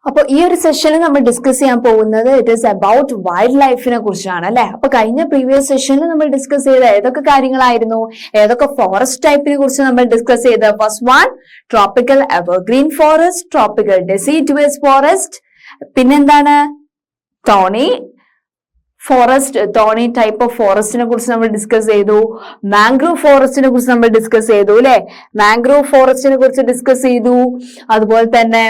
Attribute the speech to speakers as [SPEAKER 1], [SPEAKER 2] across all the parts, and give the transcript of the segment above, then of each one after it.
[SPEAKER 1] അപ്പോൾ ഈ ഒരു സെഷനിൽ നമ്മൾ ഡിസ്കസ് ചെയ്യാൻ പോകുന്നത് ഇറ്റ് ഈസ് അബൌട്ട് വൈൽഡ് ലൈഫിനെ കുറിച്ചാണ് അല്ലെ. അപ്പൊ കഴിഞ്ഞ പ്രീവിയസ് സെഷനിൽ നമ്മൾ ഡിസ്കസ് ചെയ്ത ഏതൊക്കെ കാര്യങ്ങളായിരുന്നു, ഏതൊക്കെ ഫോറസ്റ്റ് ടൈപ്പിനെ കുറിച്ച് നമ്മൾ ഡിസ്കസ് ചെയ്ത്? First one tropical evergreen forest, tropical deciduous forest, പിന്നെന്താണ് തോണി ഫോറസ്റ്റ്, തോണി ടൈപ്പ് ഓഫ് ഫോറസ്റ്റിനെ കുറിച്ച് നമ്മൾ ഡിസ്കസ് ചെയ്തു. മാംഗ്രൂവ് ഫോറസ്റ്റിനെ കുറിച്ച് നമ്മൾ ഡിസ്കസ് ചെയ്തു അല്ലെ. മാംഗ്രൂവ് ഫോറസ്റ്റിനെ കുറിച്ച് ഡിസ്കസ് ചെയ്തു. അതുപോലെ തന്നെ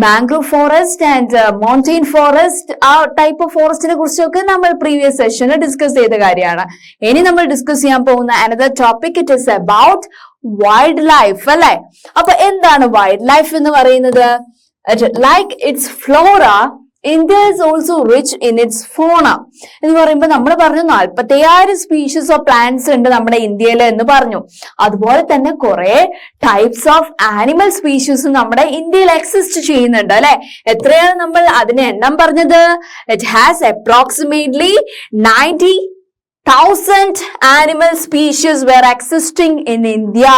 [SPEAKER 1] mangrove forest and mountain forest, ആ ടൈപ്പ് ഓഫ് ഫോറസ്റ്റിനെ കുറിച്ചൊക്കെ നമ്മൾ പ്രീവിയസ് സെഷനിൽ ഡിസ്കസ് ചെയ്ത കാര്യമാണ്. ഇനി നമ്മൾ ഡിസ്കസ് ചെയ്യാൻ പോകുന്ന another topic it is about wild life അല്ലെ. അപ്പൊ എന്താണ് വൈൽഡ് ലൈഫ് എന്ന് പറയുന്നത്? Like it's Flora, India is also rich in its fauna. എന്ന് പറയുമ്പോൾ നമ്മൾ പറഞ്ഞു 47 സ്പീഷീസ് ഓഫ് പ്ലാന്റ്സ് ഉണ്ട് നമ്മുടെ ഇന്ത്യയിൽ എന്ന് പറഞ്ഞു. അതുപോലെ തന്നെ കുറെ ടൈപ്സ് ഓഫ് ആനിമൽ സ്പീഷീസും നമ്മുടെ ഇന്ത്യയിൽ എക്സിസ്റ്റ് ചെയ്യുന്നുണ്ട് അല്ലെ. എത്രയാണ് നമ്മൾ അതിന് എണ്ണം പറഞ്ഞത്? It has approximately 90,000 animal species were existing in India.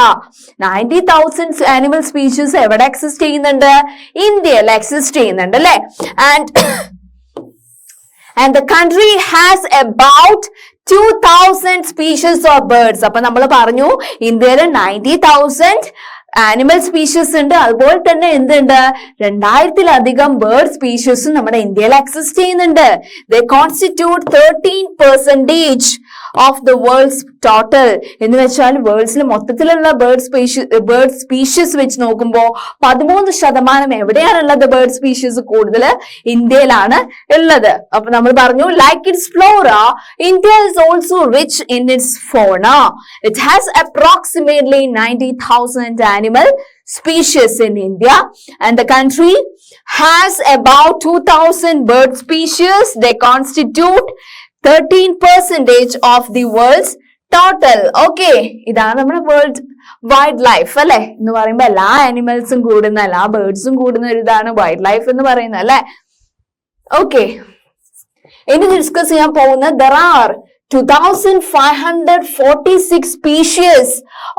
[SPEAKER 1] 90,000 animal species എവിടെ എക്സിസ്റ്റ് ചെയ്യുന്നുണ്ട്? ഇന്ത്യയിൽ എക്സിസ്റ്റ് ചെയ്യുന്നുണ്ട് അല്ലെ. And the country has about 2,000 species of birds. അപ്പൊ നമ്മൾ പറഞ്ഞു ഇന്ത്യയിൽ 90,000 ആനിമൽ സ്പീഷീസ് ഉണ്ട്. അതുപോലെ തന്നെ എന്തുണ്ട്? 2000-ലധികം ബേർഡ് സ്പീഷീസും നമ്മുടെ ഇന്ത്യയിൽ എക്സിസ്റ്റ് ചെയ്യുന്നുണ്ട്. They constitute 13% of the world's total. എന്ന് വെച്ചാൽ വേൾഡ്സിൽ മൊത്തത്തിലുള്ള ബേർഡ് സ്പീഷീസ് വെച്ച് നോക്കുമ്പോൾ 13% എവിടെയാണുള്ളത്? ബേർഡ് സ്പീഷീസ് കൂടുതൽ ഇന്ത്യയിലാണ് ഉള്ളത്. അപ്പൊ നമ്മൾ പറഞ്ഞു like it's Flora, India is also rich in its fauna. It has approximately 90,000 animal species in India, and the country has about 2,000 bird species. They constitute 13% of the world's total. Okay, ഇതാണ് നമ്മുടെ world wild life അല്ലെ. എന്ന് പറയുമ്പോൾ എല്ലാ ആനിമൽസും കൂടുന്ന, എല്ലാ ബേർഡ്സും കൂടുന്ന ഒരു ഇതാണ് വൈൽഡ് ലൈഫ് എന്ന് പറയുന്നത് അല്ലെ. ഓക്കെ, ഇനി ഡിസ്കസ് ചെയ്യാൻ പോകുന്നത് there are 2,546 species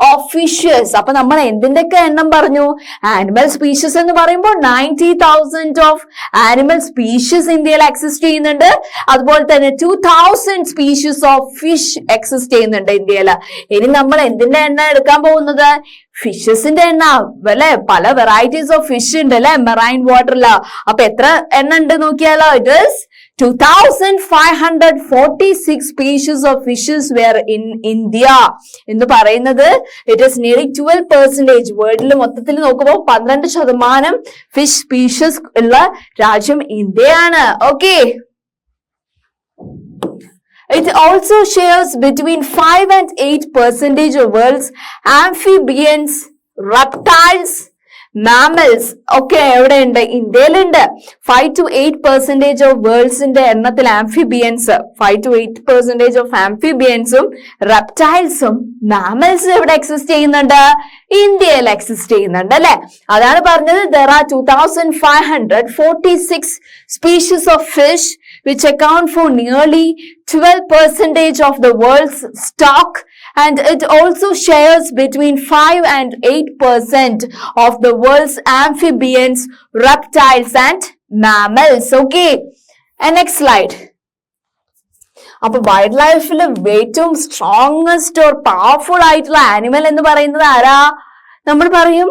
[SPEAKER 1] of fishes. അപ്പൊ നമ്മൾ എന്തിന്റെയൊക്കെ എണ്ണം പറഞ്ഞു? ആനിമൽ സ്പീഷീസ് എന്ന് പറയുമ്പോൾ 90,000 ഓഫ് ആനിമൽ സ്പീഷീസ് ഇന്ത്യയിൽ എക്സിസ്റ്റ് ചെയ്യുന്നുണ്ട്. അതുപോലെ തന്നെ 2,000 സ്പീഷീസ് ഓഫ് ഫിഷ് എക്സിസ്റ്റ് ചെയ്യുന്നുണ്ട് ഇന്ത്യയിൽ. ഇനി നമ്മൾ എന്തിന്റെ എണ്ണം എടുക്കാൻ പോകുന്നത്? ഫിഷസിന്റെ എണ്ണം അല്ലെ. പല വെറൈറ്റീസ് ഓഫ് ഫിഷ് ഉണ്ട് അല്ലെ മെറൈൻ വാട്ടറില്. അപ്പൊ എത്ര എണ്ണം ഉണ്ട് നോക്കിയാലോ? It is 2,546 species of fishes were in India. എന്ന് പറയുന്നത് ഇറ്റ് ഈസ് നിയർലി 12%. വേൾഡിൽ മൊത്തത്തിൽ നോക്കുമ്പോൾ 12% ഫിഷ് സ്പീഷീസ് ഉള്ള രാജ്യം ഇന്ത്യയാണ്. Okay, it also shares between 5 and 8% of world's amphibians, reptiles, mammals. ഒക്കെ എവിടെ ഉണ്ട്? ഇന്ത്യയിലുണ്ട്. 5 to 8% ഓഫ് വേൾഡ്സിന്റെ എണ്ണത്തിൽ ആംഫിബിയൻസ്, 5 to 8% ഓഫ് ആംഫിബിയൻസും റെപ്റ്റൈൽസും മാമൽസും എവിടെ എക്സിസ്റ്റ് ചെയ്യുന്നുണ്ട്? ഇന്ത്യയിൽ എക്സിസ്റ്റ് ചെയ്യുന്നുണ്ട് അല്ലെ. അതാണ് പറഞ്ഞത് there are 2,546 species of fish which account for nearly 12% of the world's stock, and it also shares between 5 and 8% of the world's amphibians, reptiles and mammals. Okay, and next slide. അപ്പൊ wild ലൈഫിൽ ഏറ്റവും strongest or powerful ആയിട്ടുള്ള animal എന്ന് പറയുന്നത് ആരാ? നമ്മൾ പറയും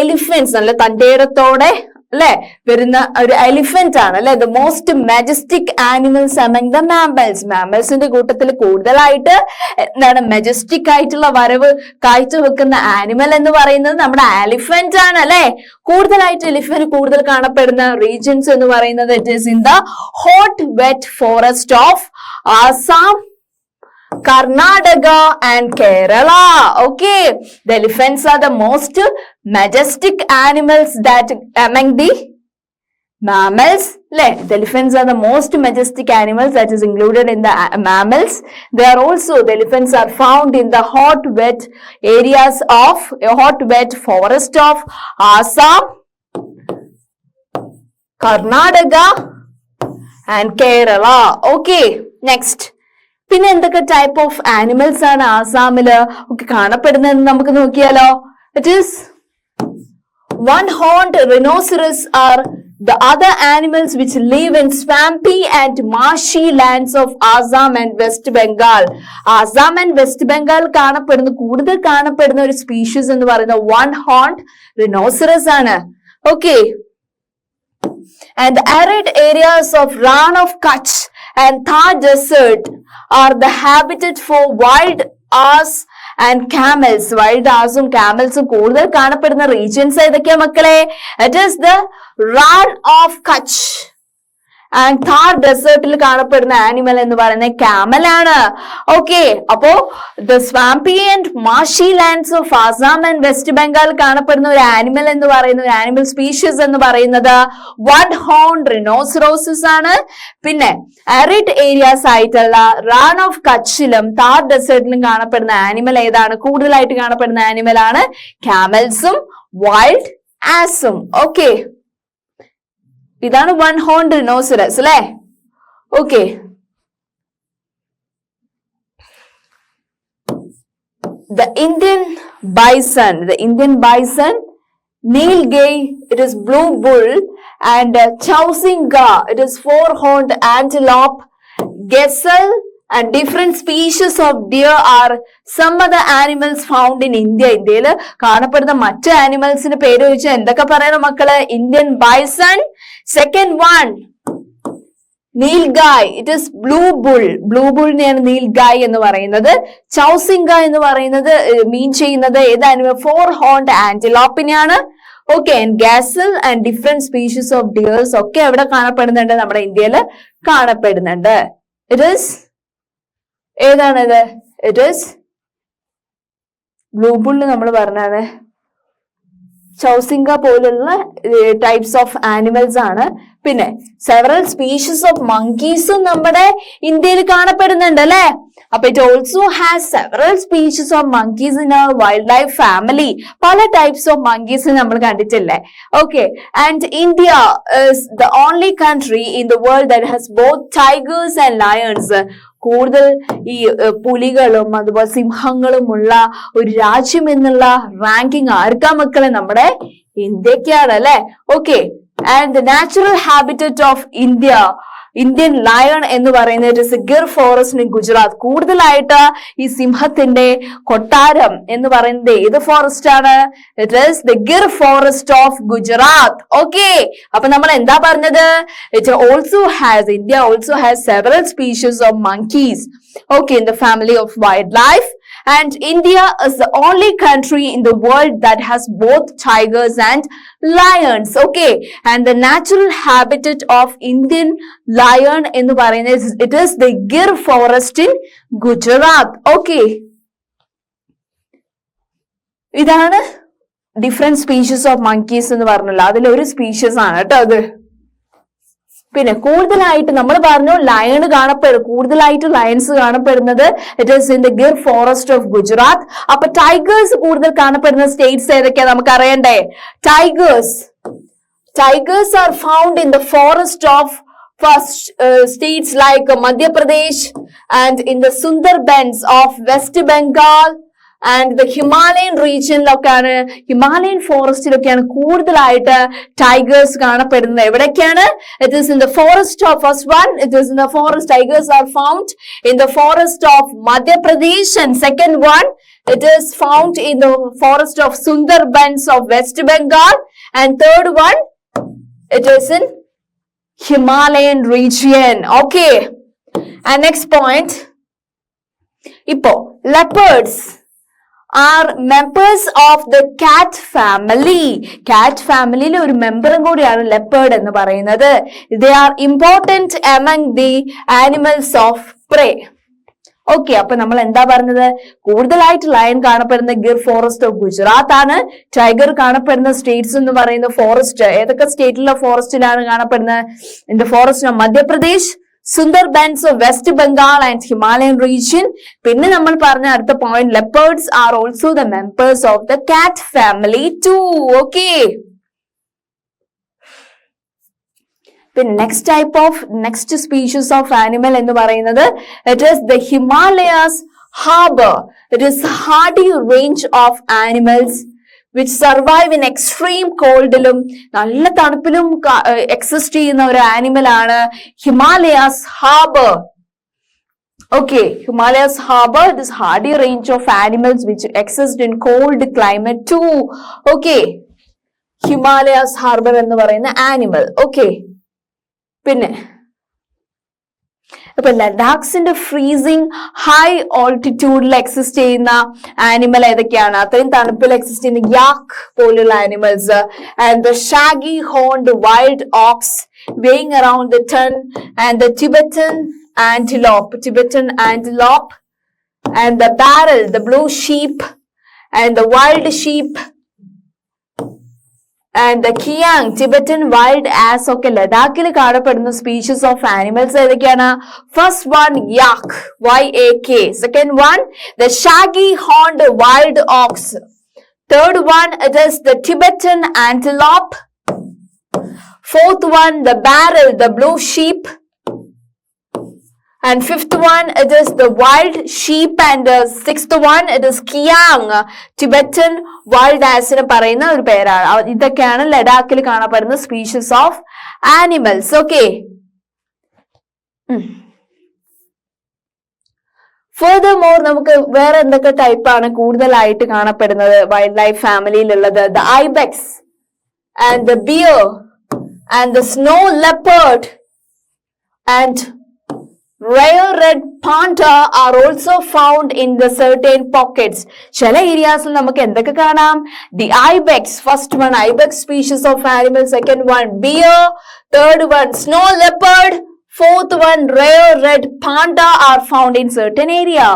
[SPEAKER 1] elephants. നല്ല തന്റേടത്തോടെ അല്ലെ വരുന്ന ഒരു എലിഫന്റ് ആണ് അല്ലെ. The most majestic animals among the mammals. മാമൽസിന്റെ കൂട്ടത്തിൽ കൂടുതലായിട്ട് എന്താണ് മെജസ്റ്റിക് ആയിട്ടുള്ള വരവ് കാഴ്ചവെക്കുന്ന ആനിമൽ എന്ന് പറയുന്നത് നമ്മുടെ എലിഫന്റ് ആണ് അല്ലെ. കൂടുതലായിട്ട് എലിഫന്റ് കൂടുതൽ കാണപ്പെടുന്ന റീജിയൻസ് എന്ന് പറയുന്നത് it is in the hot wet forest of Assam, Karnataka and Kerala. Okay, the elephants are the most majestic animals that among the mammals. The elephants are the most majestic animals that is included in the mammals. They are also, the elephants are found in the hot wet areas of hot wet forest of Assam, Karnataka and Kerala. Okay, next. പിന്നെ എന്തൊക്കെ type of animals ആണ് ആസാമില് ഒക്കെ കാണപ്പെടുന്നതെന്ന് നമുക്ക് നോക്കിയാലോ? It is one-horned rhinoceros are the other animals which live in swampy and marshy lands of Assam and West Bengal. Assam and West Bengal കൂടുതൽ കാണപ്പെടുന്ന ഒരു species എന്ന് പറയുന്ന one horned rhinoceros ആണ്. Okay. And the arid areas of Rann of Kutch and Thar desert are the habitat for wild ass and camels. Wild assum camels കൂടുതൽ കാണപ്പെടുന്ന regions ഏതൊക്കെയാ മക്കളെ? It is the Rann of Kutch and Thar ഡെസേർട്ടിൽ കാണപ്പെടുന്ന animal എന്ന് പറയുന്നത് camel ആണ്. Okay, അപ്പോ the swampy and marshy lands of Assam and West Bengal കാണപ്പെടുന്ന ഒരു ആനിമൽ എന്ന് പറയുന്ന ഒരു ആനിമൽ സ്പീഷീസ് എന്ന് പറയുന്നത് one horned rhinoceros ആണ്. പിന്നെ arid ഏരിയാസ് ആയിട്ടുള്ള Rann of Kutchലും Thar ഡെസേർട്ടിലും കാണപ്പെടുന്ന ആനിമൽ ഏതാണ്? കൂടുതലായിട്ട് കാണപ്പെടുന്ന ആനിമൽ ആണ് camelsഉം wild assum. ഓക്കെ, ഇതാണ് one horned rhinoceros അല്ലേ? Okay, the Indian bison, Nilgai, it is blue bull, and Chausinga, it is four-horned antelope, gazelle and different species of deer are some other animals found in India. ഇന്ത്യയിൽ കാണപ്പെടുന്ന മറ്റ് ആനിമൽസിന്റെ പേര് ചോദിച്ചാൽ എന്തൊക്കെ പറയണം മക്കള്? Indian bison, second one nilgai, it is blue ബുള്ളിനെയാണ് നീൽഗായ് എന്ന് പറയുന്നത്. ചൗസിംഗ എന്ന് പറയുന്നത് മീൻ ചെയ്യുന്നത് ഏത് ആനിമൽ? ഫോർ ഹോൺഡ് ആന്റിലോപ്പിനെയാണ്. Okay, and gazelle and different species of deers ഒക്കെ എവിടെ കാണപ്പെടുന്നുണ്ട്? നമ്മുടെ ഇന്ത്യയിൽ കാണപ്പെടുന്നുണ്ട്. ഇറ്റ് ഇസ് ഏതാണിത്? ഇറ്റ് ഇസ് ബ്ലൂ ബുള്ള് നമ്മൾ പറഞ്ഞാണ്. ചൗസിംഗ പോലുള്ള ടൈപ്സ് ഓഫ് ആനിമൽസ് ആണ്. പിന്നെ സെവറൽ സ്പീഷീസ് ഓഫ് മങ്കീസും നമ്മുടെ ഇന്ത്യയിൽ കാണപ്പെടുന്നുണ്ട് അല്ലെ? അപ്പൊ it also has several species of monkeys in our wild life family. പല ടൈപ്സ് ഓഫ് മങ്കീസ് നമ്മൾ കണ്ടിട്ടില്ലേ? Okay, and India is the only country in the world that has both tigers and lions. കൂടുതൽ ഈ പുലികളും അതുപോലെ സിംഹങ്ങളും ഉള്ള ഒരു രാജ്യം എന്നുള്ള റാങ്കിങ് ആർക്കാ മക്കളെ? നമ്മുടെ ഇന്ത്യക്കാണ് അല്ലെ? Okay, and the natural habitat of Indian lion എന്ന് പറയുന്നത് ഗിർ ഫോറസ്റ്റ് ഇൻ ഗുജറാത്ത്. കൂടുതലായിട്ട് ഈ സിംഹത്തിന്റെ കൊട്ടാരം എന്ന് പറയുന്നത് ഏത് ഫോറസ്റ്റ് ആണ്? It is the Gir forest of Gujarat. Okay, അപ്പൊ നമ്മൾ എന്താ പറഞ്ഞത്? India also has several species of monkeys, okay, in the family of wildlife. And India is the only country in the world that has both tigers and lions. Okay, and the natural habitat of Indian lion in the it is the Gir forest in Gujarat. Okay, ഇതാണ് different species of monkeys എന്ന് പറഞ്ഞല്ലോ. അതിലൊരു species ആണ് കേട്ടോ അത്. പിന്നെ കൂടുതലായിട്ട് നമ്മൾ പറഞ്ഞു ലയൺ കൂടുതലായിട്ട് ലയൺസ് കാണപ്പെടുന്നത് it is in the Gir forest of Gujarat. അപ്പൊ ടൈഗേഴ്സ് കൂടുതൽ കാണപ്പെടുന്ന സ്റ്റേറ്റ്സ് ഏതൊക്കെയാ നമുക്ക് അറിയണ്ടേ? Tigers are found in the forest of states like Madhya Pradesh and in the Sundarbans of West Bengal and the Himalayan regionിലൊക്കെയാണ്, Himalayan ഫോറസ്റ്റിലൊക്കെയാണ് കൂടുതലായിട്ട് ടൈഗേഴ്സ് കാണപ്പെടുന്നത്. എവിടൊക്കെയാണ്? It is in the forest of first one, it is in the forest. Tigers are found in the forest of Madhya Pradesh. And second one, it is found in the forest of Sundarbans of west Bengal. And third one, it is in Himalayan region. Okay, and next point, ipo leopards are members of the cat family. Cat family le oru member koodiyanu leopard ennu parayunnathu. They are important among the animals of prey. Okay, അപ്പൊ നമ്മൾ എന്താ പറഞ്ഞത്? കൂടുതലായിട്ട് lion കാണപ്പെടുന്ന Gir forest of Gujarat ആണ്. Tiger കാണപ്പെടുന്ന States എന്ന് പറയുന്ന ഫോറസ്റ്റ് ഏതൊക്കെ സ്റ്റേറ്റിലെ ഫോറസ്റ്റിലാണ് കാണപ്പെടുന്നത്? In the forest of Madhya Pradesh, Sundarbans of west Bengal and Himalayan region. പിന്നെ നമ്മൾ പറഞ്ഞ അടുത്ത point, leopards are also the members of the cat family too. Okay, പിന്നെ നെക്സ്റ്റ് സ്പീഷീസ് ഓഫ് ആനിമൽ എന്ന് പറയുന്നത് it is the Himalayas harbour. It is hardy range of animals which survive in extreme coldilum നല്ല തണുപ്പിലും exist ചെയ്യുന്ന ഒരു animal ആണ് Himalayas harbour. Okay, Himalayas harbor this hardy range of animals which exist in cold climate too. Okay, Himalayas harbor എന്ന് പറയുന്ന animal. Okay, പിന്നെ അപ്പൊ ലഡാക്സിന്റെ freezing high ഓൾട്ടിറ്റ്യൂഡിൽ എക്സിസ്റ്റ് ചെയ്യുന്ന ആനിമൽ ഏതൊക്കെയാണ്? അത്രയും തണുപ്പിൽ എക്സിസ്റ്റ് ചെയ്യുന്ന യാക്ക് പോലുള്ള animals and the shaggy horned wild ox weighing around the ton and the Tibetan antelope and the barrel, the blue sheep and the wild sheep and the Kiang, Tibetan wild ass. Okay, ലഡാക്കിൽ കാണപ്പെടുന്ന species of animals ഏതൊക്കെയാണ്? First one yak, YAK. Second one the shaggy horned wild ox. Third one it is the Tibetan antelope. Fourth one the barrel, the blue sheep. And fifth one it is the wild sheep and the sixth one it is Kiang, Tibetan wild ass ന് പറയുന്ന ഒരു പേരാണ്. ഇതൊക്കെയാണ് ലഡാക്കിൽ കാണപ്പെടുന്ന species of animals. Okay, furthermore നമുക്ക് വേറെ എന്തൊക്കെ ടൈപ്പാണ് കൂടുതലായിട്ട് കാണപ്പെടുന്നത് വൈൽഡ് ലൈഫ് ഫാമിലിയിലുള്ളത്? The ibex and the bear and the snow leopard and rare red panda are also found in the certain pockets. ചില ഏരിയാസിൽ നമുക്ക് എന്തൊക്കെ കാണാം? The ibex, first one ibex species of animal, second one bear, third one snow leopard, fourth one rare red panda are found in certain area.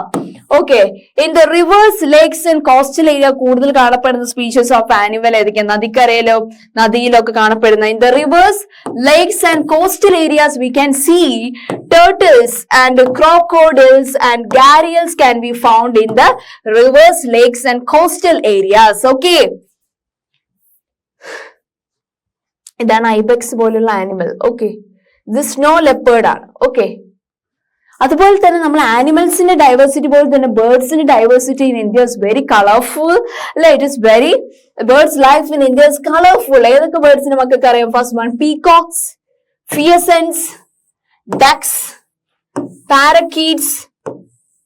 [SPEAKER 1] Okay, in the rivers, lakes and coastal area കൂടുതൽ കാണപ്പെടുന്ന species of animal ഏതൊക്കെയാണ്? നദിക്കരയിലോ നദിയിലൊക്കെ കാണപ്പെടുന്ന in the rivers, lakes and coastal areas we can see turtles and crocodiles and gharials can be found in the rivers, lakes and coastal areas. Okay, ഇതാണ് ibex പോലുള്ള animal. Okay, ഇത് snow leopard ആണ്. Okay, അതുപോലെ തന്നെ നമ്മൾ ആനിമൽസിന്റെ diversity പോലെ തന്നെ ബേർഡ്സിന്റെ diversity in India is very colourful അല്ലെ? It is very birds life in India is colourful. ഏതൊക്കെ ബേർഡ്സിന്റെ മക്കൾക്ക് അറിയാം? First one peacocks, pheasants, ducks, parakeets,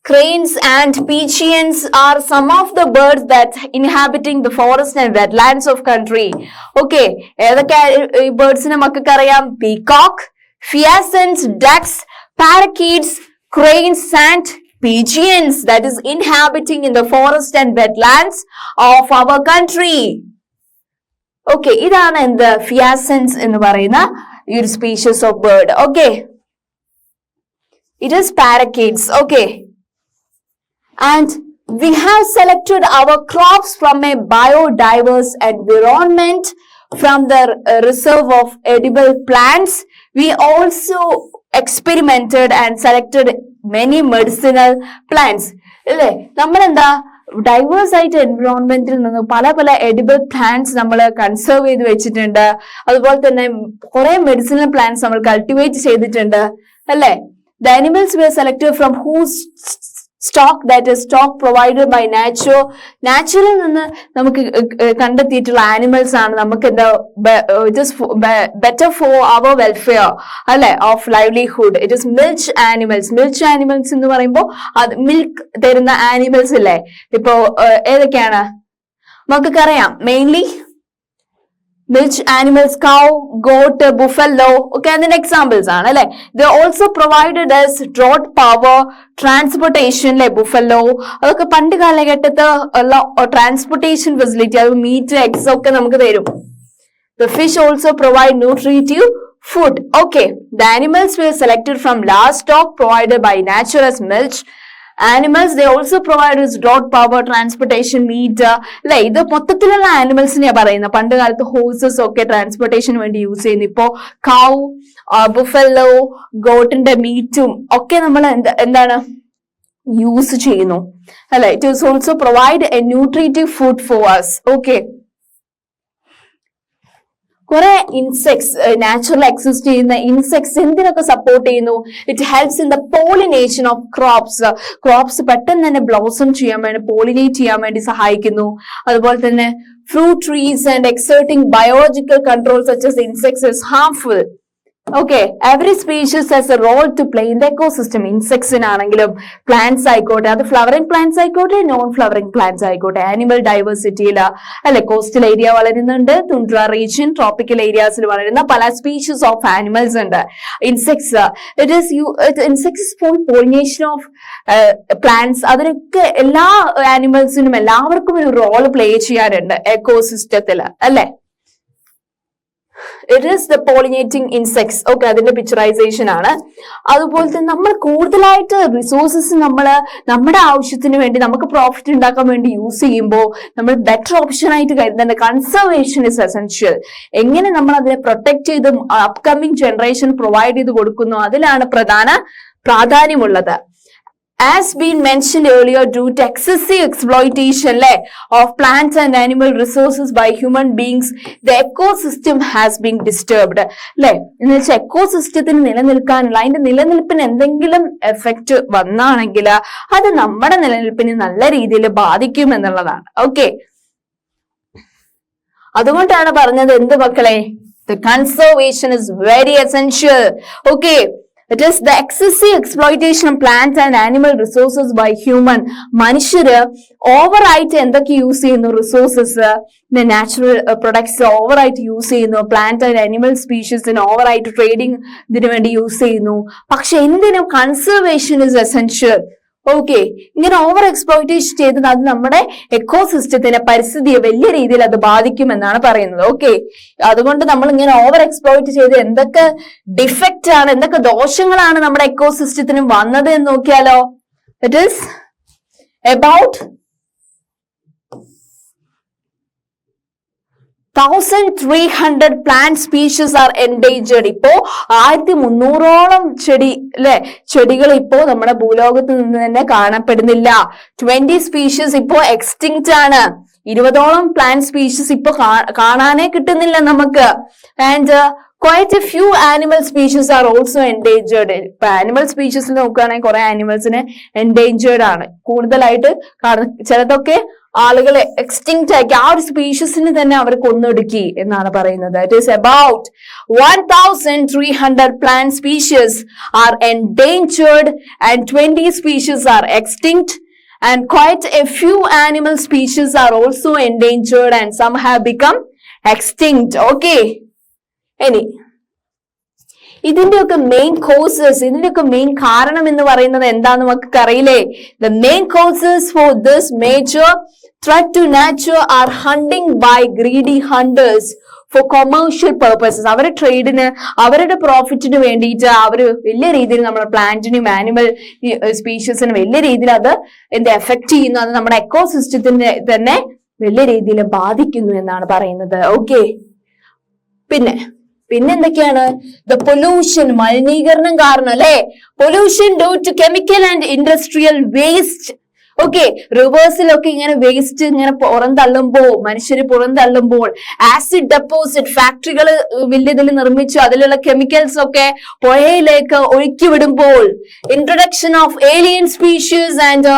[SPEAKER 1] cranes and pigeons are some of the birds that inhabiting the forest and wetlands of country. Okay, ഏതൊക്കെ ബേർഡ്സിന്റെ മക്കൾക്ക് അറിയാം? Peacock, pheasants, ducks, parakeets, cranes and pigeons that is inhabiting in the forest and wetlands of our country. Okay, ഇതാണ് എന്ത്? ഫിയാസൻസ് എന്ന് പറയുന്ന ഈ ഒരു species of bird. Okay, it is parakeets. Okay, and we have selected our crops from a biodiverse environment from the reserve of edible plants. We also experimented and selected many medicinal plants. അല്ലേ? നമ്മളെന്താ diverse ആയിട്ട് എൻവിറോൺമെന്റിൽ നിന്ന് പല പല edible plants നമ്മൾ conserve ചെയ്ത് വെച്ചിട്ടുണ്ട്. അതുപോലെ തന്നെ കുറെ മെഡിസിനൽ പ്ലാന്റ്സ് നമ്മൾ കൾട്ടിവേറ്റ് ചെയ്തിട്ടുണ്ട് അല്ലേ? The animals were selected from whose stock, that is stock provided by nature. Natural നിന്ന് നമുക്ക് കണ്ടെത്തിയിട്ടുള്ള ആനിമൽസ് ആണ് നമുക്ക് എന്താ it is better for our welfare അല്ലെ of livelihood. It is മിൽച്ച് animals. മിൽച്ച് animals എന്ന് പറയുമ്പോൾ അത് മിൽക്ക് തരുന്ന ആനിമൽസ് ഇല്ലേ? ഇപ്പോ ഏതൊക്കെയാണ് നമുക്കറിയാം? Mainly milch animals, cow, goat, buffalo. Okay, and then examples ആണ് അല്ലെ? They also provided us draught power, transportation like buffalo. അതൊക്കെ പണ്ട് കാലഘട്ടത്ത് ഉള്ള ട്രാൻസ്പോർട്ടേഷൻ ഫെസിലിറ്റി, അത് മീറ്റ്, എഗ്സ് ഒക്കെ നമുക്ക് തരും. The fish also provide nutritive food. Okay, the animals were selected from large stock provided by nature as milch animals. They also provide us draught power, transportation, meat. അല്ലെ? ഇത് മൊത്തത്തിലുള്ള ആനിമൽസിനെയാ പറയുന്നത്. പണ്ട് കാലത്ത് ഹോഴ്സസ് ഒക്കെ ട്രാൻസ്പോർട്ടേഷന് വേണ്ടി യൂസ് ചെയ്യുന്നു. ഇപ്പോ കൗ, ബുഫല്ലോ, ഗോട്ടിന്റെ മീറ്റും ഒക്കെ നമ്മൾ എന്താണ് യൂസ് ചെയ്യുന്നു അല്ലെ? It is also provide a nutritive food for us. Okay, കുറെ ഇൻസെക്ട്സ് നാച്ചുറൽ എക്സിസ്റ്റ് ചെയ്യുന്ന ഇൻസെക്ട്സ് എന്തിനൊക്കെ സപ്പോർട്ട് ചെയ്യുന്നു? It helps in the pollination of crops. Crops പെട്ടെന്ന് തന്നെ ബ്ലോസം ചെയ്യാൻ വേണ്ടി, പോളിനേറ്റ് ചെയ്യാൻ വേണ്ടി സഹായിക്കുന്നു. അതുപോലെ തന്നെ fruit trees and exerting biological control such as insects is harmful. Okay, every species has a role to play in the ecosystem. Insects ആണെങ്കിലും പ്ലാന്റ്സ് ആയിക്കോട്ടെ, അത് ഫ്ലവറിംഗ് പ്ലാന്റ്സ് ആയിക്കോട്ടെ, നോൺ ഫ്ലവറിംഗ് പ്ലാന്റ്സ് ആയിക്കോട്ടെ, ആനിമൽ ഡൈവേഴ്സിറ്റിയില് അല്ലെ, കോസ്റ്റൽ ഏരിയ വളരുന്നുണ്ട്, തുണ്ട്ര region, tropical ഏരിയാസിൽ വളരുന്ന പല സ്പീഷീസ് ഓഫ് ആനിമൽസ് ഉണ്ട്. Insects, insects for pollination of plants, അതിനൊക്കെ എല്ലാ ആനിമൽസിനും എല്ലാവർക്കും ഒരു റോൾ പ്ലേ ചെയ്യാനുണ്ട് എക്കോസിസ്റ്റത്തില് അല്ലെ. It is the pollinating insects. Okay, അതിന്റെ പിക്ചറൈസേഷൻ ആണ്. അതുപോലെ തന്നെ നമ്മൾ കൂടുതലായിട്ട് റിസോഴ്സസ് നമ്മുടെ ആവശ്യത്തിന് വേണ്ടി നമുക്ക് പ്രോഫിറ്റ് ഉണ്ടാക്കാൻ വേണ്ടി യൂസ് ചെയ്യുമ്പോൾ നമ്മൾ ബെറ്റർ ഓപ്ഷൻ ആയിട്ട് കരുതേണ്ട കൺസർവേഷൻ ഇസ് എസെൻഷ്യൽ. എങ്ങനെ നമ്മൾ അതിനെ പ്രൊട്ടക്ട് ചെയ്ത് അപ്കമിങ് ജനറേഷൻ പ്രൊവൈഡ് ചെയ്ത് കൊടുക്കുന്നു, അതിലാണ് പ്രാധാന്യമുള്ളത്. As been mentioned earlier, due to excessive exploitation of plants and animal resources by human beings, the ecosystem has been disturbed. എന്ന് വെച്ചാൽ എക്കോസിസ്റ്റത്തിന് നിലനിൽക്കാനുള്ള, അതിന്റെ നിലനിൽപ്പിന് എന്തെങ്കിലും എഫക്റ്റ് വന്നാണെങ്കിൽ അത് നമ്മുടെ നിലനിൽപ്പിന് നല്ല രീതിയിൽ ബാധിക്കും എന്നുള്ളതാണ്. ഓക്കെ, അതുകൊണ്ടാണ് പറഞ്ഞത് എന്ത് മക്കളെ, the conservation is very essential. Okay, it is the excessive exploitation of plant and animal resources by human. മനുഷ്യര് ഓവറായിട്ട് എന്തൊക്കെ യൂസ് ചെയ്യുന്നു, റിസോഴ്സസ്, നാച്ചുറൽ പ്രൊഡക്ട്സ് ഓവറായിട്ട് യൂസ് ചെയ്യുന്നു, പ്ലാന്റ് ആൻഡ് അനിമൽ സ്പീഷീസിന് ഓവറായിട്ട് ട്രേഡിങ് ഇതിനു വേണ്ടി യൂസ് ചെയ്യുന്നു. പക്ഷെ എന്തിനും കൺസർവേഷൻ ഇസ് എസെൻഷ്യൽ. ഓക്കെ, ഇങ്ങനെ ഓവർ എക്സ്പ്ലോയിറ്റേഷൻ ചെയ്തത് അത് നമ്മുടെ എക്കോസിസ്റ്റത്തിനെ, പരിസ്ഥിതിയെ വലിയ രീതിയിൽ അത് ബാധിക്കുമെന്നാണ് പറയുന്നത്. ഓക്കെ, അതുകൊണ്ട് നമ്മൾ ഇങ്ങനെ ഓവർ എക്സ്പ്ലോയിറ്റ് ചെയ്ത് എന്തൊക്കെ ഡിഫക്റ്റ് ആണ്, എന്തൊക്കെ ദോഷങ്ങളാണ് നമ്മുടെ എക്കോസിസ്റ്റത്തിന് വന്നത് എന്ന് നോക്കിയാലോ. It is about 1300 plant species are endangered. ഇപ്പോ 1300ഓളം ചെടികൾ ഇപ്പോ നമ്മുടെ ഭൂലോകത്ത് നിന്ന് തന്നെ കാണപ്പെടുന്നില്ല. 20 സ്പീഷീസ് ഇപ്പോ എക്സ്റ്റിങ്ക്റ്റ് ആണ്. 20ഓളം പ്ലാന്റ് സ്പീഷീസ് ഇപ്പൊ കാണാനേ കിട്ടുന്നില്ല നമുക്ക്. And quite a few animal species are also endangered. ഇപ്പൊ ആനിമൽ സ്പീഷീസിൽ നോക്കുകയാണെങ്കിൽ കുറെ ആനിമൽസിന് എൻഡേഞ്ചേർഡ് ആണ് കൂടുതലായിട്ട് കാണുന്നത്. ചിലതൊക്കെ ആളുകളെ എക്സ്റ്റിങ്ക്റ്റ് ആക്കി, ആ ഒരു സ്പീഷീസിന് തന്നെ അവർ കൊന്നൊടുക്കി എന്നാണ് പറയുന്നത്. It is about 1300 plant species are endangered and 20 species are extinct, and quite a few animal species are also endangered and some have become extinct. Okay, ഇനി ഇതിന്റെയൊക്കെ മെയിൻ കോസസ്, ഇതിന്റെയൊക്കെ മെയിൻ കാരണം എന്ന് പറയുന്നത് എന്താന്ന് നമുക്ക് അറിയില്ലേ. The main causes for this major threat to nature are hunting by greedy hunters for commercial purposes. അവരുടെ ട്രേഡിന്, അവരുടെ പ്രോഫിറ്റിന് വേണ്ടിയിട്ട് അവര് വലിയ രീതിയിൽ നമ്മുടെ പ്ലാന്റിനും ആനിമൽ സ്പീഷീസിനും വലിയ രീതിയിൽ അത് എഫക്ട് ചെയ്യുന്നു. അത് നമ്മുടെ എക്കോസിസ്റ്റത്തിനെ തന്നെ വലിയ രീതിയിൽ ബാധിക്കുന്നു എന്നാണ് പറയുന്നത്. ഓക്കെ, പിന്നെന്തൊക്കെയാണ്? ദ പൊല്യൂഷൻ, മലിനീകരണം കാരണം അല്ലെ. Pollution due to chemical and industrial waste. Okay, റിവേഴ്സിലൊക്കെ ഇങ്ങനെ വേസ്റ്റ് ഇങ്ങനെ മനുഷ്യര് പുറന്തള്ളുമ്പോൾ, ആസിഡ് ഡെപ്പോസിറ്റ്, ഫാക്ടറികൾ വലിയതിൽ നിർമ്മിച്ചു അതിലുള്ള കെമിക്കൽസ് ഒക്കെ പുഴയിലേക്ക് ഒഴുക്കി വിടുമ്പോൾ, introduction of alien species and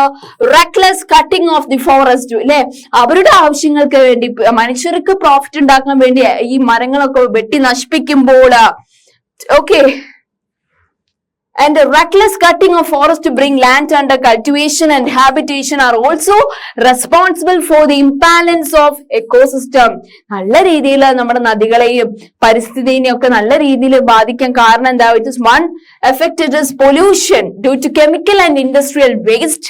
[SPEAKER 1] reckless cutting of the forest അല്ലെ. അവരുടെ ആവശ്യങ്ങൾക്ക് വേണ്ടി, മനുഷ്യർക്ക് പ്രോഫിറ്റ് ഉണ്ടാക്കാൻ വേണ്ടി ഈ മരങ്ങളൊക്കെ വെട്ടി നശിപ്പിക്കുമ്പോൾ, okay, and the reckless cutting of forest to bring land under cultivation and habitation are also responsible for the imbalance of ecosystem. നല്ല രീതിയിൽ നമ്മുടെ നദികളെയും പരിസ്ഥിതിയെയും ഒക്കെ നല്ല രീതിയിൽ ബാധിക്കാൻ കാരണം എന്താ? It is one effect, it is pollution due to chemical and industrial waste,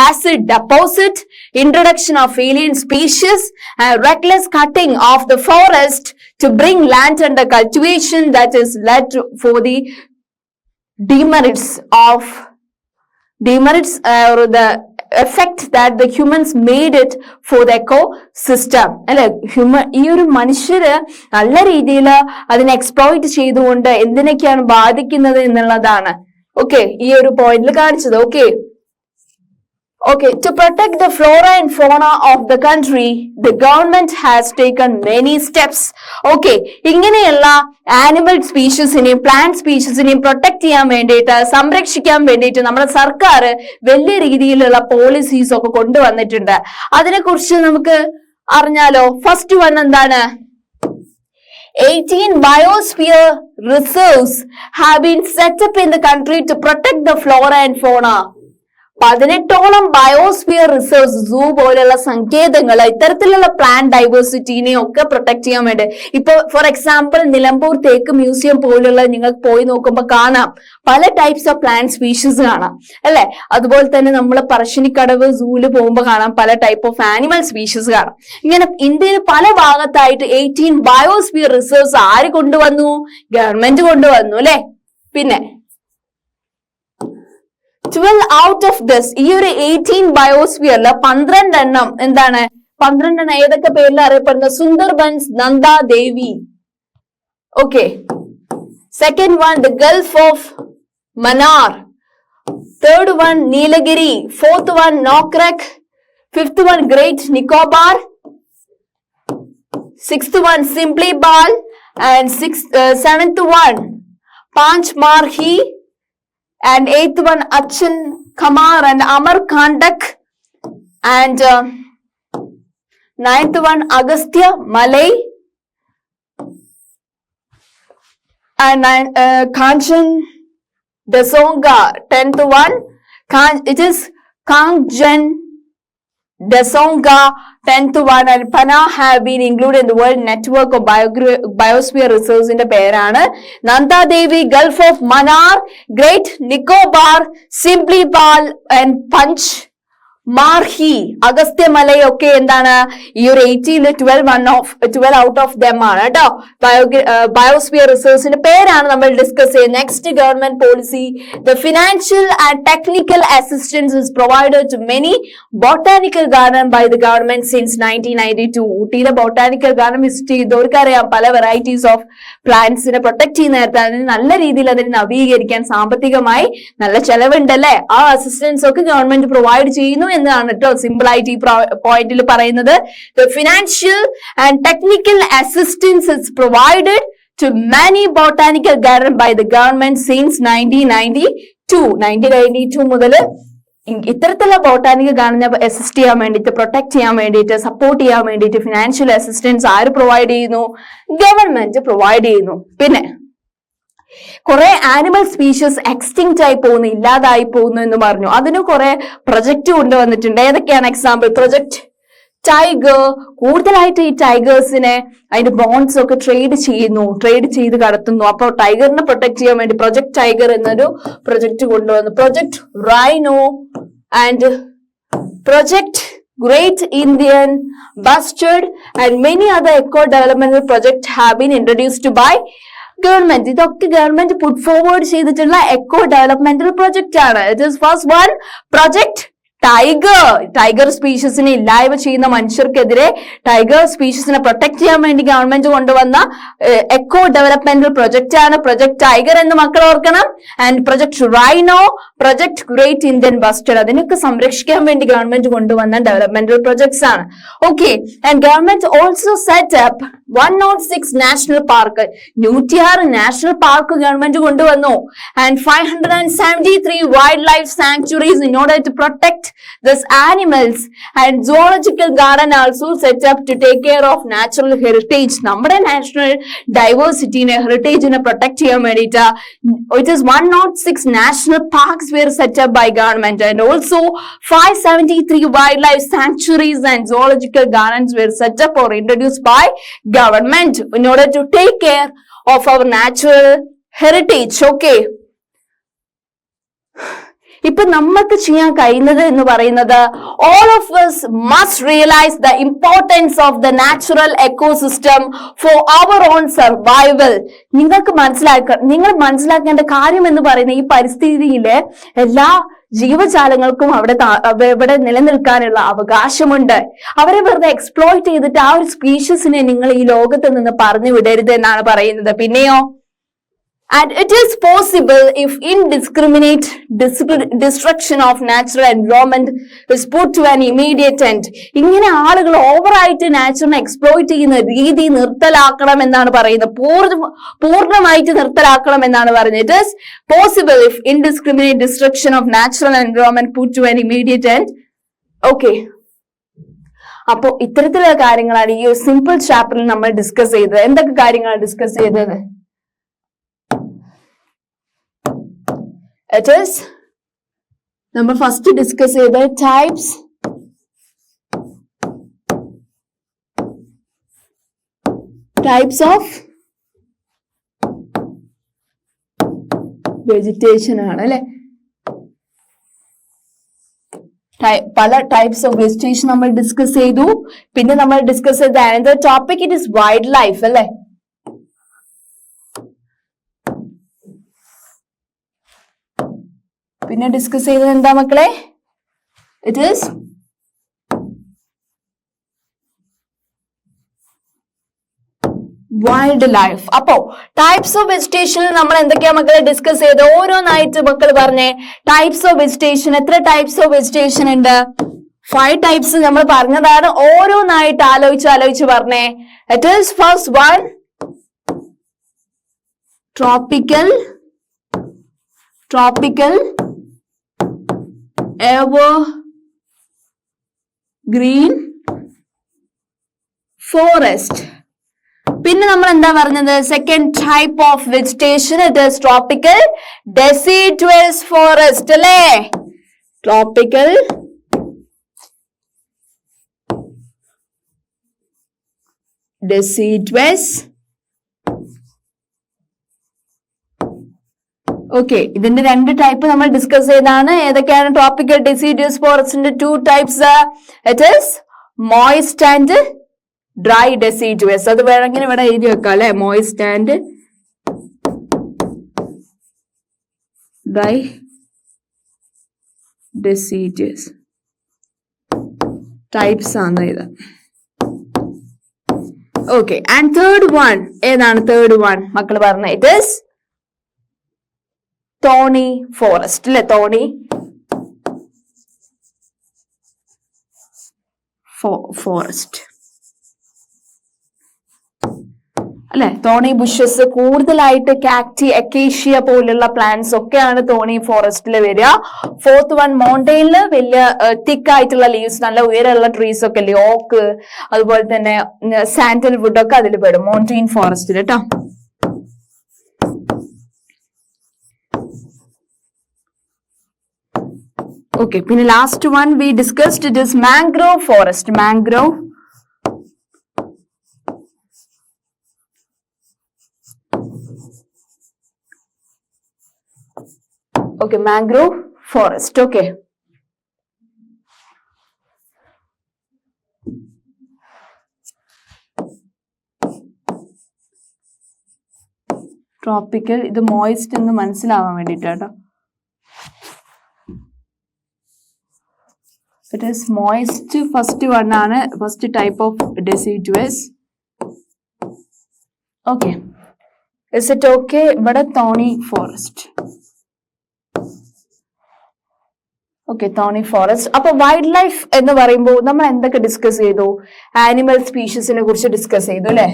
[SPEAKER 1] acid deposit, introduction of alien species, and reckless cutting of the forest to bring land under cultivation that is led for the demerits or the effect that the humans made it for the ecosystem. അല്ലെ, ഈ ഒരു മനുഷ്യര് നല്ല രീതിയിൽ അതിനെ exploit ചെയ്തുകൊണ്ട് എന്തിനൊക്കെയാണ് ബാധിക്കുന്നത് എന്നുള്ളതാണ് ഓക്കെ ഈ ഒരു പോയിന്റിൽ കാണിച്ചത്. Okay, to protect the flora and fauna of the country, the government has taken many steps. Okay, ഇങ്ങനെയുള്ള ആനിമൽ സ്പീഷീസിനെയും പ്ലാന്റ് സ്പീഷീസിനെയും പ്രൊട്ടക്ട് ചെയ്യാൻ വേണ്ടിയിട്ട്, സംരക്ഷിക്കാൻ വേണ്ടിയിട്ട് നമ്മുടെ സർക്കാർ വലിയ രീതിയിലുള്ള പോളിസീസ് ഒക്കെ കൊണ്ടുവന്നിട്ടുണ്ട്. അതിനെക്കുറിച്ച് നമുക്ക് അറിഞ്ഞാലോ? ഫസ്റ്റ് വൺ എന്താണ്? 18 biosphere reserves have been set up in the country to protect the flora and fauna. 18ഓളം ബയോസ്ഫിയർ റിസർവ്സ്, സൂ പോലെയുള്ള സങ്കേതങ്ങൾ ഇത്തരത്തിലുള്ള പ്ലാന്റ് ഡൈവേഴ്സിറ്റിനെ ഒക്കെ പ്രൊട്ടക്ട് ചെയ്യാൻ വേണ്ടി. ഇപ്പൊ ഫോർ എക്സാമ്പിൾ നിലമ്പൂർ തേക്ക് മ്യൂസിയം പോലുള്ള നിങ്ങൾക്ക് പോയി നോക്കുമ്പോൾ കാണാം പല ടൈപ്സ് ഓഫ് പ്ലാന്റ് സ്പീഷീസ് കാണാം അല്ലെ. അതുപോലെ തന്നെ നമ്മൾ പറശ്ശിനിക്കടവ് സൂല് പോകുമ്പോൾ കാണാം പല ടൈപ്പ് ഓഫ് ആനിമൽ സ്പീഷീസ് കാണാം. ഇങ്ങനെ ഇന്ത്യയിൽ പല ഭാഗത്തായിട്ട് 18 ബയോസ്ഫിയർ റിസർവ്സ് ആര് കൊണ്ടുവന്നു? ഗവൺമെന്റ് കൊണ്ടുവന്നു അല്ലെ. പിന്നെ 12 ഔട്ട് ഓഫ് ദിസ്, ഈ ഒരു 18 ബയോസ്ഫിയറിൽ 12 എണ്ണം എന്താണ്? 12 എണ്ണം ഏതൊക്കെ പേരിൽ അറിയപ്പെടുന്നത്? Sundarbans, Nanda Devi. Okay. Second one the gulf of Mannar. Third one Nilgiri. Fourth one Nokrek. Fifth one great Nicobar. Sixth one Simlipal. And seventh one Pachmarhi. And 8th one Achin Kamar and Amar Kandak. And 9th one Agastya Malay. And Kanchan Desonga. 10th one it is Kangjan Desonga. 10th one and Pana have been included in the World Network of Biosphere Reserves in the പേരാണ്. Nanda Devi, gulf of Mannar, great Nicobar, Simlipal and Pachmarhi, അഗസ്ത്യമലയൊക്കെ എന്താണ്? ഈ ഒരു 12 out of them ആണ് കേട്ടോ. Biosphere റിസർവ്സിന്റെ പേരാണ് നമ്മൾ discuss ചെയ്യുന്നത്. Next government policy. The financial and technical assistance is provided to many botanical garden by the government since 1992. ഊട്ടിയിലെ ബോട്ടാനിക്കൽ ഗാർഡൻ വിസിറ്റ് ചെയ്തവർക്കറിയാം പല വെറൈറ്റീസ് ഓഫ് പ്ലാന്റ്സിനെ പ്രൊട്ടക്ട് ചെയ്യുന്ന നേരത്തെ അതിന് നല്ല രീതിയിൽ അതിനെ നവീകരിക്കാൻ സാമ്പത്തികമായി നല്ല ചെലവുണ്ടല്ലേ. ആ അസിസ്റ്റൻസ് ഒക്കെ ഗവൺമെന്റ് പ്രൊവൈഡ് ചെയ്യുന്നു എന്നാണ് കേട്ടോ സിമ്പിൾ ആയിട്ട് ഈ പോയിന്റിൽ പറയുന്നത്. The financial and technical assistance is provided to many botanical garden by the government since 1992. 1992 മുതൽ ഇത്തരത്തിലുള്ള ബോട്ടാനിക്കൽ ഗാർഡനെ അസിസ്റ്റ് ചെയ്യാൻ വേണ്ടിയിട്ട്, പ്രൊട്ടക്ട് ചെയ്യാൻ വേണ്ടിയിട്ട്, സപ്പോർട്ട് ചെയ്യാൻ വേണ്ടിയിട്ട് ഫിനാൻഷ്യൽ അസിസ്റ്റൻസ് ആര് പ്രൊവൈഡ് ചെയ്യുന്നു? ഗവൺമെന്റ് പ്രൊവൈഡ് ചെയ്യുന്നു. പിന്നെ കുറെ ആനിമൽ സ്പീഷീസ് എക്സ്റ്റിങ്ക്റ്റ് ആയി പോകുന്നു, ഇല്ലാതായി പോകുന്നു എന്ന് പറഞ്ഞു. അതിന് കുറെ പ്രൊജക്ട് കൊണ്ടുവന്നിട്ടുണ്ട്. ഏതൊക്കെയാണ് എക്സാമ്പിൾ? Project tiger. കൂടുതലായിട്ട് ഈ ടൈഗേഴ്സിനെ അതിന്റെ ബോൺസ് ഒക്കെ ട്രേഡ് ചെയ്ത് കടത്തുന്നു. അപ്പോൾ ടൈഗറിനെ പ്രൊട്ടക്ട് ചെയ്യാൻ വേണ്ടി പ്രൊജക്ട് ടൈഗർ എന്നൊരു പ്രൊജക്ട് കൊണ്ടുവന്നു. Project rhino and project Great Indian Bustard and many other eco developmental projects have been introduced by government. ഇതൊക്കെ ഗവൺമെന്റ് പുട്ട് ഫോർവേഡ് ചെയ്തിട്ടുള്ള എക്കോ ഡെവലപ്മെന്റൽ പ്രൊജക്ട് ആണ്. It is first one project tiger സ്പീഷീസിനെ ഇല്ലായ്മ ചെയ്യുന്ന മനുഷ്യർക്കെതിരെ tiger സ്പീഷീസിനെ protect ചെയ്യാൻ വേണ്ടി government കൊണ്ടുവന്ന eco developmental project ആണ് പ്രൊജക്ട് ടൈഗർ എന്ന് മക്കൾ ഓർക്കണം. And project rhino, project great Indian bustard, അതിനൊക്കെ സംരക്ഷിക്കാൻ വേണ്ടി ഗവൺമെന്റ് കൊണ്ടുവന്ന ഡെവലപ്മെന്റൽ പ്രൊജക്ട്സ് ആണ്. Okay. And government also set up 106 national park, 106 national park government കൊണ്ടുവന്നു. And 573 wild life sanctuaries in order to protect these animals. And zoological garden also set up to take care of natural heritage. നമ്മുടെ national ഡൈവേഴ്സിറ്റിനെ, ഹെറിറ്റേജിനെ protect ചെയ്യാൻ വേണ്ടിയിട്ട് it is 106 national parks were set up by government, and also 573 wildlife sanctuaries and zoological gardens were set up or introduced by government in order to take care of our natural heritage. Okay. ഇപ്പൊ നമുക്ക് ചെയ്യാൻ കഴിയുന്നത് എന്ന് പറയുന്നത് all of us must realize the importance of the natural ecosystem for our own survival. നിങ്ങൾ മനസ്സിലാക്കേണ്ട കാര്യം എന്ന് പറയുന്ന ഈ പരിസ്ഥിതിയിലെ എല്ലാ ജീവജാലങ്ങൾക്കും അവിടെ നിലനിൽക്കാനുള്ള അവകാശമുണ്ട്. അവരെ വെറുതെ എക്സ്പ്ലോയിറ്റ് ചെയ്തിട്ട് ആ ഒരു സ്പീഷീസിനെ നിങ്ങൾ ഈ ലോകത്ത് നിന്ന് പറഞ്ഞു വിടരുത് എന്നാണ് പറയുന്നത്. പിന്നെയോ, and it is possible if indiscriminate destruction of natural environment is put to an immediate end. ഇങ്ങനെ ആളുകൾ ഓവറായിട്ട് നാച്ചുറലിനെ എക്സ്പ്ലോയിറ്റ് ചെയ്യുന്ന രീതി നിർത്തലാക്കണം എന്നാണ് പറയുന്നത്. പൂർണ്ണമായിട്ട് നിർത്തലാക്കണം എന്നാണ് പറയുന്നത്. It is possible if indiscriminate destruction of natural environment put to an immediate end. Okay. അപ്പോ ഇത്തരത്തിലുള്ള കാര്യങ്ങളാണ് ഈ ഒരു സിമ്പിൾ ചാപ്റ്ററിൽ നമ്മൾ ഡിസ്കസ് ചെയ്തത്. എന്തൊക്കെ കാര്യങ്ങളാണ് ഡിസ്കസ് ചെയ്തത്? ഇറ്റ് ഈസ് നമ്മൾ ഫസ്റ്റ് ഡിസ്കസ് ചെയ്ത ടൈപ്സ് ഓഫ് വെജിറ്റേഷൻ ആണ് അല്ലെ. പല ടൈപ്സ് ഓഫ് വെജിറ്റേഷൻ നമ്മൾ ഡിസ്കസ് ചെയ്തു. പിന്നെ നമ്മൾ ഡിസ്കസ് ചെയ്ത another topic it is wild life അല്ലെ. പിന്നെ ഡിസ്കസ് ചെയ്തത് എന്താ മക്കളെ? It is wild life. അപ്പോ ടൈപ്സ് ഓഫ് വെജിറ്റേഷൻ നമ്മൾ എന്തൊക്കെയാ മക്കളെ ഡിസ്കസ് ചെയ്ത്? ഓരോന്നായിട്ട് മക്കൾ പറഞ്ഞേ. ടൈപ്സ് ഓഫ് വെജിറ്റേഷൻ, എത്ര ടൈപ്സ് ഓഫ് വെജിറ്റേഷൻ ഉണ്ട്? 5 ടൈപ്സ് നമ്മൾ പറഞ്ഞതാണ്. ഓരോന്നായിട്ട് ആലോചിച്ച് പറഞ്ഞേ. It is first one tropical evergreen forest. പിന്നെ നമ്മൾ എന്താ പറഞ്ഞത്? Second type of vegetation it is tropical deciduous forest അല്ലേ. Tropical deciduous. ഓക്കെ, ഇതിന്റെ 2 ടൈപ്പ് നമ്മൾ ഡിസ്കസ് ചെയ്താണ്. ഏതൊക്കെയാണ് ട്രോപ്പിക്കൽ ഡെസിഡുവസ് ഫോറസ്റ്റിന്റെ 2 types? It is moist and dry deciduous. അത് വേണമെങ്കിൽ ഇവിടെ എഴുതി വെക്കാം അല്ലെ. Moist and dry deciduous types ആണ് ഇത്. ഓക്കെ, ആൻഡ് തേർഡ് വൺ ഏതാണ്? തേർഡ് വൺ മക്കൾ പറഞ്ഞ ഇറ്റ് ഈസ് തോണി ഫോറസ്റ്റ് അല്ലെ. തോണി ഫോറസ്റ്റ് അല്ലെ. തോണി ബുഷസ് കൂടുതലായിട്ട് കാക്ടി, അക്കേഷ്യ പോലുള്ള പ്ലാന്റ്സ് ഒക്കെയാണ് തോണി ഫോറസ്റ്റിൽ വരിക. ഫോർത്ത് വൺ മൗണ്ടെയിനിൽ വലിയ തിക്ക് ആയിട്ടുള്ള ലീവ്സ്, നല്ല ഉയരമുള്ള ട്രീസ് ഒക്കെ അല്ലേ, ഓക്ക്, അതുപോലെ തന്നെ സാൻഡൽ വുഡ് ഒക്കെ അതിൽ പെടും മൗണ്ടെയിൻ ഫോറസ്റ്റിൽ കേട്ടോ. ഓക്കെ, പിന്നെ last one we discussed it is mangrove forest. Mangrove okay, mangrove forest. Okay, tropical ഇത് moist എന്ന് മനസ്സിലാവാൻ വേണ്ടിട്ടാട്ടോ. It is moist. First one ആണ്, first type of deciduous. Okay, is it okay? ഇവിടെ thorny forest. ഓക്കെ, തോണി forest. അപ്പൊ wild life എന്ന് പറയുമ്പോൾ നമ്മൾ എന്തൊക്കെ ഡിസ്കസ് ചെയ്തു? ആനിമൽ സ്പീഷീസിനെ കുറിച്ച് ഡിസ്കസ് ചെയ്തു അല്ലെ.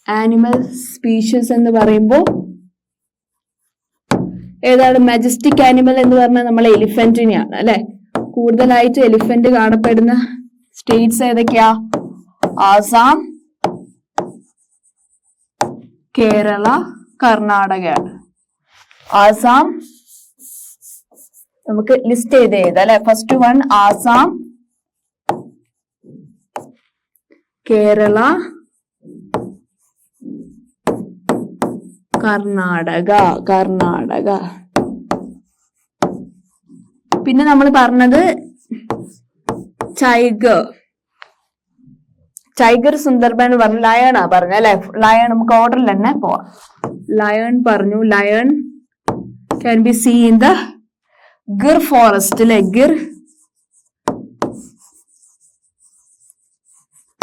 [SPEAKER 1] ആനിമൽ സ്പീഷീസ് എന്ന് പറയുമ്പോൾ ഏതാണ്? മജസ്റ്റിക് ആനിമൽ എന്ന് പറഞ്ഞാൽ നമ്മൾ എലിഫന്റിനെയാണ് അല്ലെ. കൂടുതലായിട്ട് എലിഫന്റ് കാണപ്പെടുന്ന സ്റ്റേറ്റ്സ് ഏതൊക്കെയാ? ആസാം, കേരള, കർണാടകയാണ്. ആസാം നമുക്ക് ലിസ്റ്റ് ചെയ്ത് എഴുതാം അല്ലെ. First one Assam, Kerala, Karnataka. പിന്നെ നമ്മൾ പറഞ്ഞത് ടൈഗർ, സുന്ദർബൻ പറഞ്ഞു, ലയണാ പറഞ്ഞ അല്ലെ. ലയൺ നമുക്ക് ഓർഡറിൽ തന്നെ പോവാം. ലയൺ പറഞ്ഞു. Lion can be seen in the Gir forest അല്ലെ. Gir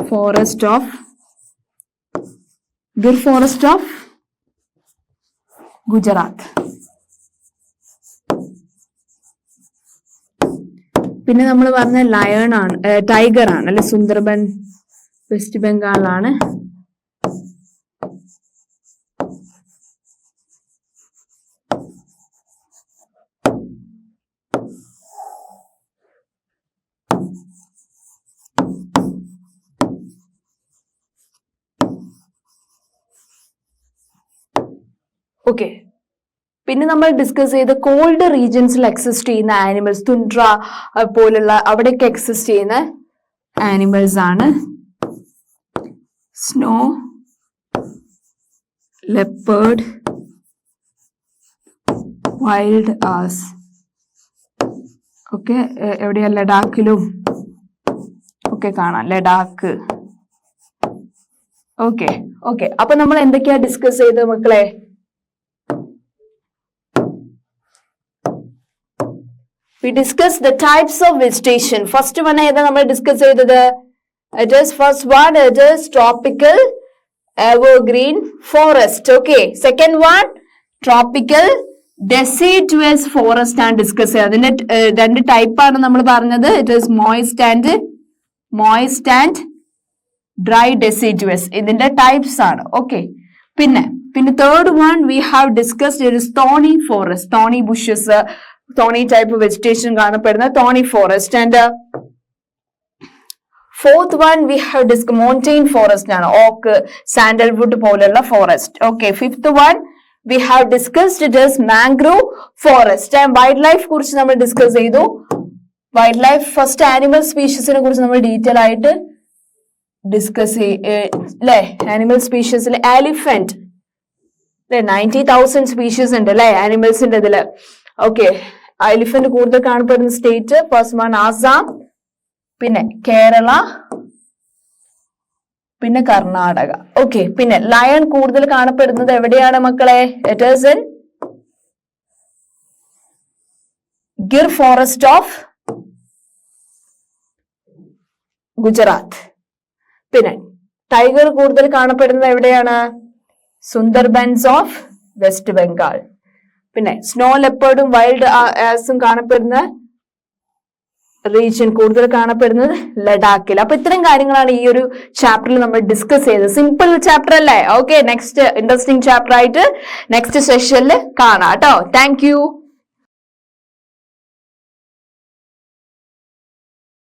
[SPEAKER 1] forest of Gujarat. പിന്നെ നമ്മൾ പറഞ്ഞ ലയൺ ആണ്, ടൈഗർ ആണ് അല്ലെ. സുന്ദർബൻ വെസ്റ്റ് ബംഗാളിലാണ്. ഓക്കെ. പിന്നെ നമ്മൾ ഡിസ്കസ് ചെയ്ത കോൾഡ് റീജിയൻസിൽ എക്സിസ്റ്റ് ചെയ്യുന്ന ആനിമൽസ്, തുൻഡ്ര പോലുള്ള അവിടെയൊക്കെ എക്സിസ്റ്റ് ചെയ്യുന്ന ആനിമൽസ് ആണ് snow leopard, wild as. Okay, എവിടെയാ? ലഡാക്കിലും ഒക്കെ കാണാം, ലഡാക്ക്. Okay okay. അപ്പൊ നമ്മൾ എന്തൊക്കെയാ ഡിസ്കസ് ചെയ്തത് മക്കളെ? We discussed the types of vegetation. First one ഏതാ നമ്മൾ ഡിസ്കസ് ചെയ്തത്? It is first one, it is tropical evergreen forest. Okay. Second one, tropical deciduous forest ആണ് ഡിസ്കസ് ചെയ്തത്. അതിന്റെ രണ്ട് ടൈപ്പ് ആണ് നമ്മൾ പറഞ്ഞത്. It is moist and dry deciduous. ഇതിന്റെ ടൈപ്സ് ആണ്. ഓക്കെ. പിന്നെ third one we have discussed, it is thorny forest, thorny bushes, thorny type of vegetation കാണപ്പെടുന്ന thorny forest. And fourth one we have discussed mountain forest ആണ്, oak, sandalwood പോലുള്ള forest. Okay. Fifth one we have discussed, it is mangrove forest. And wildlife കുറിച്ച് നമ്മൾ discuss ചെയ്തു. Wild first animal സ്പീഷീസിനെ കുറിച്ച് നമ്മൾ detail ആയിട്ട് discuss അല്ലേ? Animal സ്പീഷീസിൽ elephant 90,000 species ഉണ്ട് അല്ലെ ആനിമൽസിന്റെ ഇതില്. ഓക്കെ. എലിഫന്റ് കൂടുതൽ കാണപ്പെടുന്ന സ്റ്റേറ്റ് ഫസ്റ്റ് വൺ ആസാം, പിന്നെ കേരള, പിന്നെ കർണാടക. ഓക്കെ. പിന്നെ ലയൺ കൂടുതൽ കാണപ്പെടുന്നത് എവിടെയാണ് മക്കളെ? It is in Gir forest of Gujarat. പിന്നെ ടൈഗർ കൂടുതൽ കാണപ്പെടുന്നത് എവിടെയാണ്? Sundarbans of west Bengal. പിന്നെ സ്നോ ലെപ്പേർഡും വൈൽഡ് ആസും കാണപ്പെടുന്ന റീജിയൻ കൂടുതൽ കാണപ്പെടുന്നത് ലഡാക്കിൽ. അപ്പൊ ഇത്രയും കാര്യങ്ങളാണ് ഈ ഒരു ചാപ്റ്ററിൽ നമ്മൾ ഡിസ്കസ് ചെയ്തത്. സിമ്പിൾ ചാപ്റ്റർ അല്ലേ? ഓക്കെ. നെക്സ്റ്റ് ഇൻട്രസ്റ്റിംഗ് ചാപ്റ്റർ ആയിട്ട് നെക്സ്റ്റ് സെഷനിൽ കാണാം കേട്ടോ. Thank you.